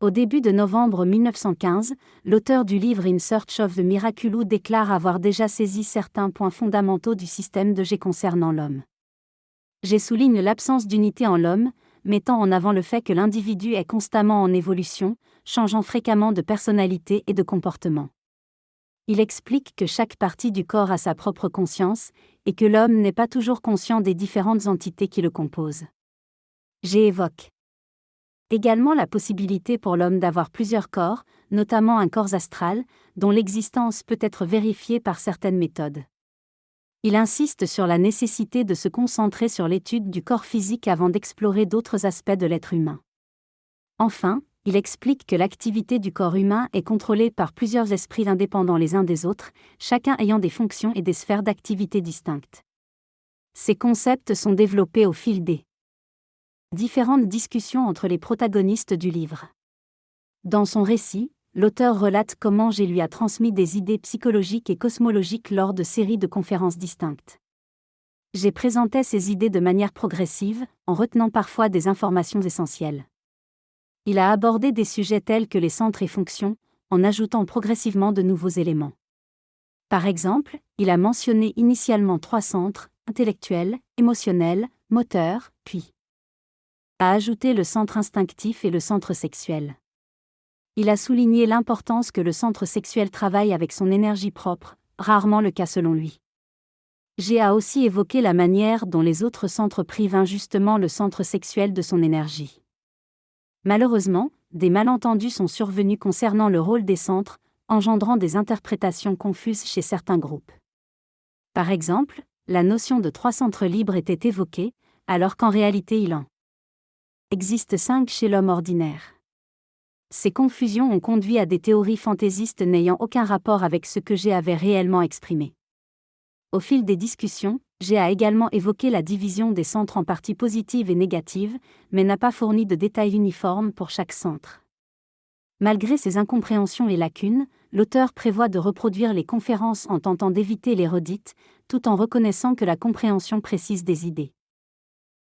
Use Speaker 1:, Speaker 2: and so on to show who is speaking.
Speaker 1: Au début de novembre 1915, l'auteur du livre In Search of the Miraculous déclare avoir déjà saisi certains points fondamentaux du système de G concernant l'homme. G souligne l'absence d'unité en l'homme, mettant en avant le fait que l'individu est constamment en évolution, changeant fréquemment de personnalité et de comportement. Il explique que chaque partie du corps a sa propre conscience, et que l'homme n'est pas toujours conscient des différentes entités qui le composent. G évoque également la possibilité pour l'homme d'avoir plusieurs corps, notamment un corps astral, dont l'existence peut être vérifiée par certaines méthodes. Il insiste sur la nécessité de se concentrer sur l'étude du corps physique avant d'explorer d'autres aspects de l'être humain. Enfin, il explique que l'activité du corps humain est contrôlée par plusieurs esprits indépendants les uns des autres, chacun ayant des fonctions et des sphères d'activité distinctes. Ces concepts sont développés au fil des différentes discussions entre les protagonistes du livre. Dans son récit, l'auteur relate comment G lui a transmis des idées psychologiques et cosmologiques lors de séries de conférences distinctes. G présentait ces idées de manière progressive, en retenant parfois des informations essentielles. Il a abordé des sujets tels que les centres et fonctions, en ajoutant progressivement de nouveaux éléments. Par exemple, il a mentionné initialement 3 centres, intellectuel, émotionnel, moteur, puis a ajouté le centre instinctif et le centre sexuel. Il a souligné l'importance que le centre sexuel travaille avec son énergie propre, rarement le cas selon lui. G a aussi évoqué la manière dont les autres centres privent injustement le centre sexuel de son énergie. Malheureusement, des malentendus sont survenus concernant le rôle des centres, engendrant des interprétations confuses chez certains groupes. Par exemple, la notion de 3 centres libres était évoquée, alors qu'en réalité il en existe 5 chez l'homme ordinaire. Ces confusions ont conduit à des théories fantaisistes n'ayant aucun rapport avec ce que G avait réellement exprimé. Au fil des discussions, G a également évoqué la division des centres en parties positives et négatives, mais n'a pas fourni de détails uniformes pour chaque centre. Malgré ces incompréhensions et lacunes, l'auteur prévoit de reproduire les conférences en tentant d'éviter les redites, tout en reconnaissant que la compréhension précise des idées